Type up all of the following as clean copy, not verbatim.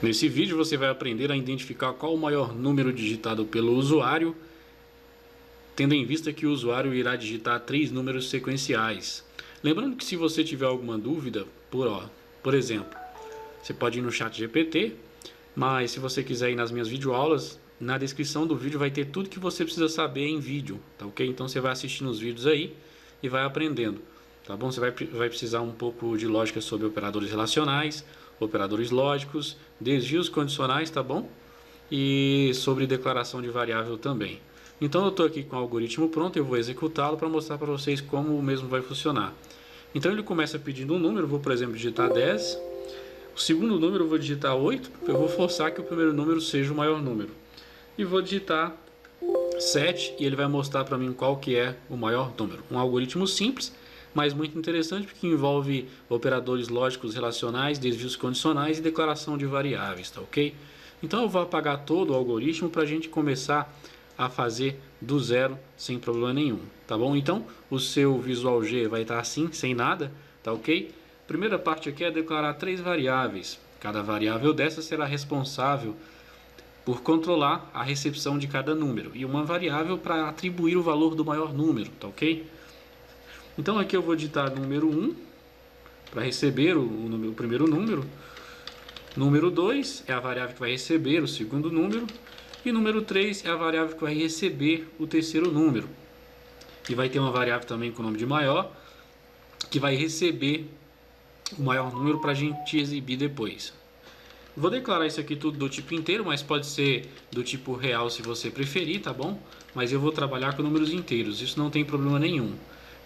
Nesse vídeo você vai aprender a identificar qual o maior número digitado pelo usuário, tendo em vista que o usuário irá digitar 3 números sequenciais. Lembrando que se você tiver alguma dúvida, por exemplo, você pode ir no chat GPT, mas se você quiser ir nas minhas videoaulas, na descrição do vídeo vai ter tudo que você precisa saber em vídeo, tá ok? Então você vai assistindo os vídeos aí e vai aprendendo, tá bom? Você vai precisar um pouco de lógica sobre operadores relacionais, operadores lógicos, desvios condicionais, tá bom? E sobre declaração de variável também. Então eu estou aqui com o algoritmo pronto, eu vou executá-lo para mostrar para vocês como o mesmo vai funcionar. Então ele começa pedindo um número, eu vou por exemplo digitar 10, o segundo número eu vou digitar 8, eu vou forçar que o primeiro número seja o maior número. E vou digitar 7 e ele vai mostrar para mim qual que é o maior número. Um algoritmo simples, mas muito interessante porque envolve operadores lógicos relacionais, desvios condicionais e declaração de variáveis, tá ok? Então eu vou apagar todo o algoritmo para a gente começar a fazer do zero sem problema nenhum, tá bom? Então o seu Visual G vai estar assim, sem nada, tá ok? Primeira parte aqui é declarar 3 variáveis. Cada variável dessa será responsável por controlar a recepção de cada número e uma variável para atribuir o valor do maior número, tá ok? Então aqui eu vou digitar número 1 para receber o primeiro número. Número 2 é a variável que vai receber o segundo número. E número 3 é a variável que vai receber o terceiro número. E vai ter uma variável também com o nome de maior, que vai receber o maior número para a gente exibir depois. Vou declarar isso aqui tudo do tipo inteiro, mas pode ser do tipo real se você preferir, tá bom? Mas eu vou trabalhar com números inteiros, isso não tem problema nenhum.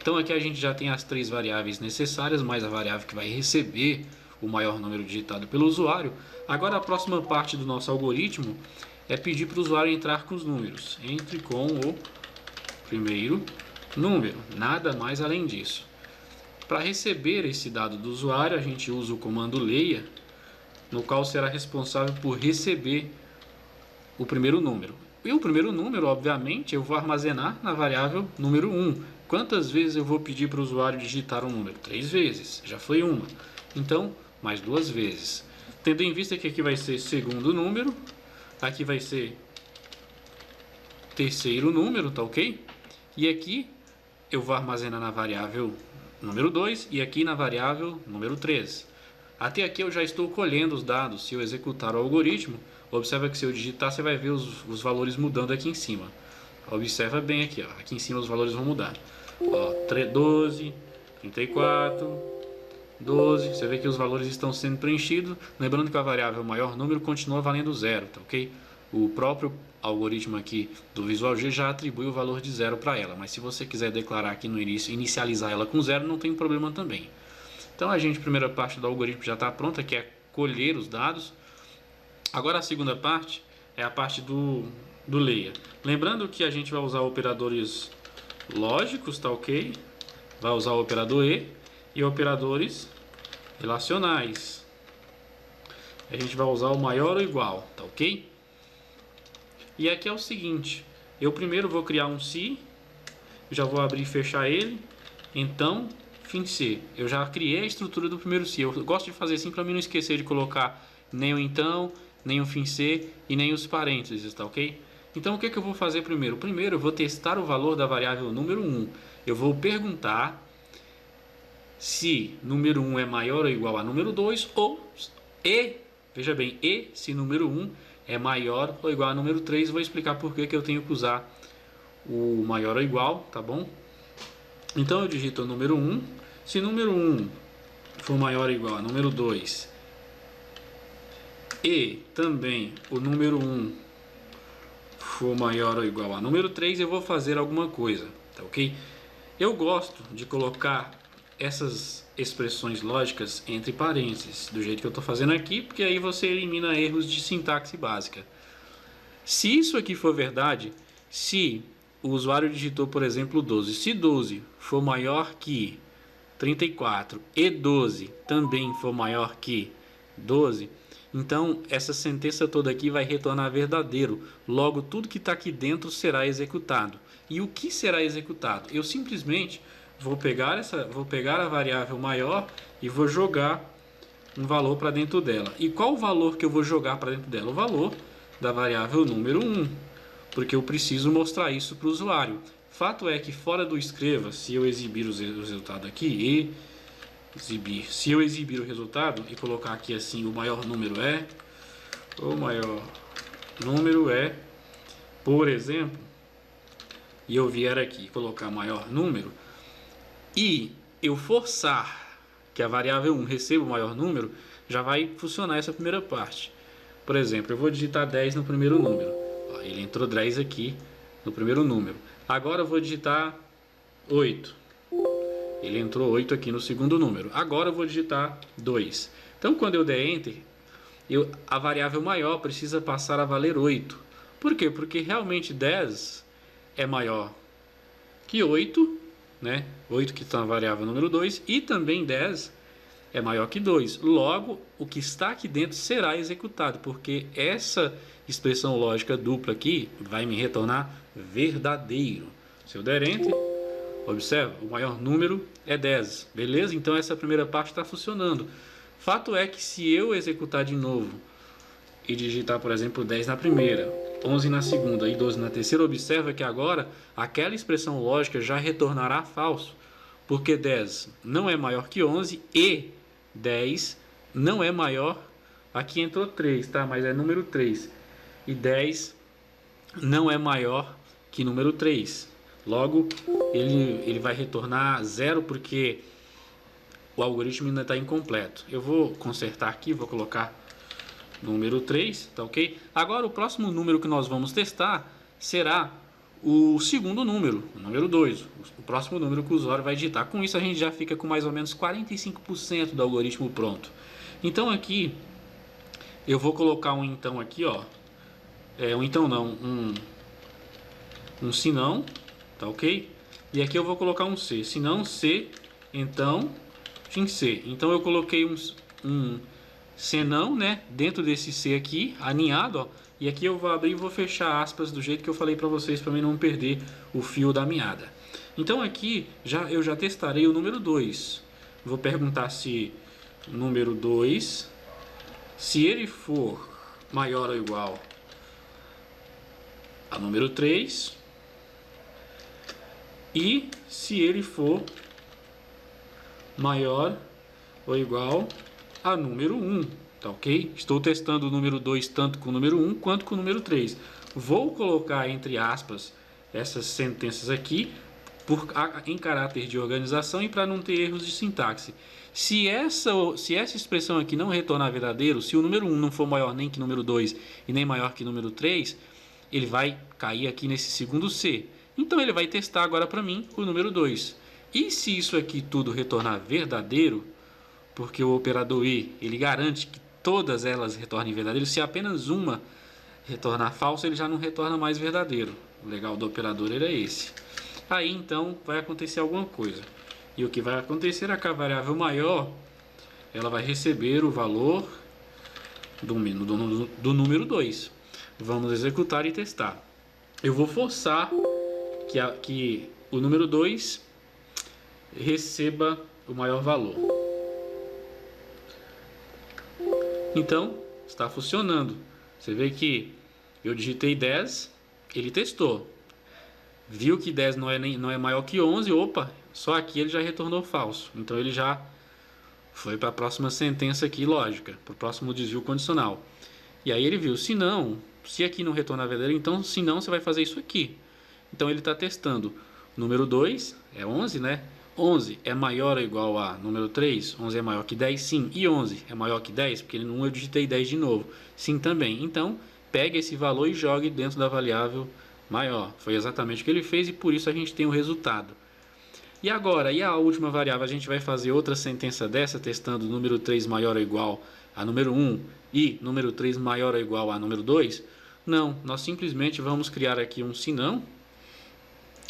Então aqui a gente já tem as 3 variáveis necessárias, mais a variável que vai receber o maior número digitado pelo usuário. Agora a próxima parte do nosso algoritmo é pedir para o usuário entrar com os números. Entre com o primeiro número, nada mais além disso. Para receber esse dado do usuário, a gente usa o comando leia, no qual será responsável por receber o primeiro número. E o primeiro número, obviamente, eu vou armazenar na variável número 1. Quantas vezes eu vou pedir para o usuário digitar um número? 3 vezes, já foi uma. Então, mais 2 vezes. Tendo em vista que aqui vai ser segundo número, aqui vai ser terceiro número, tá ok? E aqui eu vou armazenar na variável número 2 e aqui na variável número 3. Até aqui eu já estou colhendo os dados. Se eu executar o algoritmo, observa que se eu digitar você vai ver os valores mudando aqui em cima. Observa bem aqui, ó. Aqui em cima os valores vão mudar. Ó, 12, 34, 12, você vê que os valores estão sendo preenchidos. Lembrando que a variável maior número continua valendo 0, tá ok? O próprio algoritmo aqui do Visual G já atribui o valor de 0 para ela, mas se você quiser declarar aqui no início, inicializar ela com 0, não tem problema também. Então a primeira parte do algoritmo já está pronta, que é colher os dados. Agora a segunda parte é a parte do leia. Lembrando que a gente vai usar operadores lógicos, tá ok? Vai usar o operador e operadores relacionais. A gente vai usar o maior ou igual, tá ok? E aqui é o seguinte, eu primeiro vou criar um se, já vou abrir e fechar ele, então fim se. Eu já criei a estrutura do primeiro se. Eu gosto de fazer assim para mim não esquecer de colocar nem o então, nem o fim se e nem os parênteses, tá ok? Então o que eu vou fazer primeiro? Primeiro eu vou testar o valor da variável número 1. Eu vou perguntar se número 1 é maior ou igual a número 2 veja bem, se número 1 é maior ou igual a número 3. Vou explicar por que eu tenho que usar o maior ou igual, tá bom? Então eu digito o número 1. Se número 1 for maior ou igual a número 2 e também o número 1 for maior ou igual a número 3, eu vou fazer alguma coisa, tá ok? Eu gosto de colocar essas expressões lógicas entre parênteses, do jeito que eu estou fazendo aqui, porque aí você elimina erros de sintaxe básica. Se isso aqui for verdade, se o usuário digitou, por exemplo, 12, se 12 for maior que 34 e 12 também for maior que 12, então essa sentença toda aqui vai retornar verdadeiro. Logo, tudo que está aqui dentro será executado. E o que será executado? Eu simplesmente vou pegar a variável maior e vou jogar um valor para dentro dela. E qual o valor que eu vou jogar para dentro dela? O valor da variável número 1, porque eu preciso mostrar isso para o usuário. Fato é que fora do escreva, se eu exibir o resultado aqui, se eu exibir o resultado e colocar aqui assim, o maior número é, por exemplo, e eu vier aqui colocar maior número, e eu forçar que a variável 1 receba o maior número, já vai funcionar essa primeira parte. Por exemplo, eu vou digitar 10 no primeiro número. Ó, ele entrou 10 aqui no primeiro número. Agora eu vou digitar 8. Ele entrou 8 aqui no segundo número. Agora eu vou digitar 2. Então, quando eu der Enter, a variável maior precisa passar a valer 8. Por quê? Porque realmente 10 é maior que 8, né? 8 que está na variável número 2, e também 10 é maior que 2. Logo, o que está aqui dentro será executado, porque essa expressão lógica dupla aqui vai me retornar verdadeiro. Se eu der Enter, observa, o maior número é 10. Beleza? Então essa primeira parte está funcionando. Fato é que se eu executar de novo e digitar, por exemplo, 10 na primeira, 11 na segunda e 12 na terceira, observa que agora aquela expressão lógica já retornará falso, porque 10 não é maior que 11 e 10 não é maior, aqui entrou 3, tá? Mas é número 3, e 10 não é maior que número 3. Logo, ele vai retornar 0 porque o algoritmo ainda está incompleto. Eu vou consertar aqui, vou colocar número 3, tá ok? Agora o próximo número que nós vamos testar será o segundo número, o número 2, o próximo número que o usuário vai digitar. Com isso a gente já fica com mais ou menos 45% do algoritmo pronto. Então aqui eu vou colocar um então aqui, ó, um então não, um se não, tá ok? E aqui eu vou colocar um se, se não, se, então, em se. Então eu coloquei um se não, né, dentro desse se aqui, aninhado, ó, e aqui eu vou abrir e vou fechar aspas do jeito que eu falei para vocês, para mim não perder o fio da meada. Então aqui eu já testarei o número 2. Vou perguntar se o número 2, se ele for maior ou igual a número 3, e se ele for maior ou igual a número 1, tá ok? Estou testando o número 2 tanto com o número 1 quanto com o número 3. Vou colocar entre aspas essas sentenças aqui em caráter de organização e para não ter erros de sintaxe. Se essa expressão aqui não retornar verdadeiro, se o número 1 não for maior nem que o número 2 e nem maior que o número 3, ele vai cair aqui nesse segundo C. Então ele vai testar agora para mim o número 2. E se isso aqui tudo retornar verdadeiro, porque o operador e ele garante que todas elas retornem verdadeiro, se apenas uma retornar falso, ele já não retorna mais verdadeiro. O legal do operador é esse. Aí então vai acontecer alguma coisa. E o que vai acontecer é que a variável maior ela vai receber o valor do número 2. Vamos executar e testar. Eu vou forçar que o número 2 receba o maior valor. Então, está funcionando. Você vê que eu digitei 10, ele testou. Viu que 10 não é maior que 11, opa, só aqui ele já retornou falso. Então ele já foi para a próxima sentença aqui, lógica, para o próximo desvio condicional. E aí ele viu, se aqui não retornar verdadeiro, então se não, você vai fazer isso aqui. Então ele está testando. Número 2 é 11, né? 11 é maior ou igual a número 3? 11 é maior que 10? Sim. E 11 é maior que 10? Porque no 1 eu digitei 10 de novo. Sim também. Então, pegue esse valor e jogue dentro da variável maior. Foi exatamente o que ele fez e por isso a gente tem o resultado. E agora, e a última variável? A gente vai fazer outra sentença dessa, testando número 3 maior ou igual a número 1 e número 3 maior ou igual a número 2? Não, nós simplesmente vamos criar aqui um senão.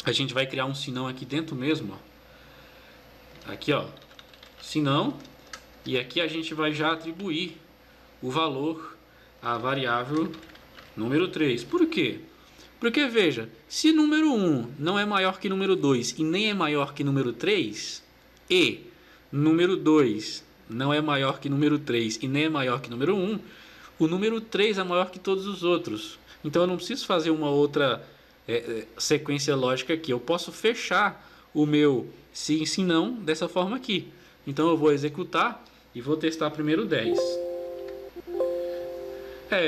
A gente vai criar um senão aqui dentro mesmo, ó. Aqui, ó, senão, e aqui a gente vai já atribuir o valor à variável número 3. Por quê? Porque, veja, se número 1 não é maior que número 2 e nem é maior que número 3, e número 2 não é maior que número 3 e nem é maior que número 1, o número 3 é maior que todos os outros. Então eu não preciso fazer uma outra sequência lógica aqui. Eu posso fechar o meu sim, sim, não dessa forma aqui. Então eu vou executar e vou testar primeiro 10.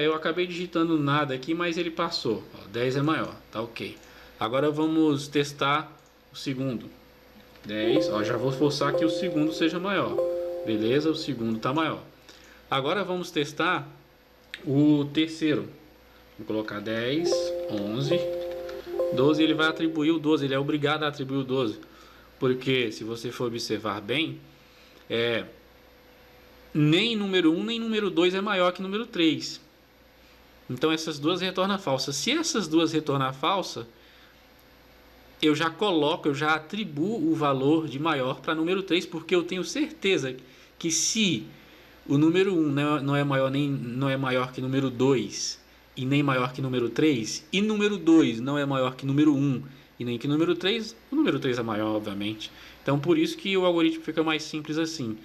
Eu acabei digitando nada aqui, mas ele passou. 10 é maior, tá ok. Agora vamos testar o segundo. 10, já vou forçar que o segundo seja maior. Beleza, o segundo está maior. Agora vamos testar o terceiro. Vou colocar 10, 11, 12. Ele vai atribuir o 12, ele é obrigado a atribuir o 12. Porque, se você for observar bem, nem número 1 nem número 2 é maior que número 3. Então essas duas retornam falsa. Se essas duas retornar falsa, eu já atribuo o valor de maior para número 3, porque eu tenho certeza que se o número 1 não é maior que número 2 e nem maior que número 3, e número 2 não é maior que número 1 e nem que número 3, o número 3 é maior, obviamente. Então por isso que o algoritmo fica mais simples assim.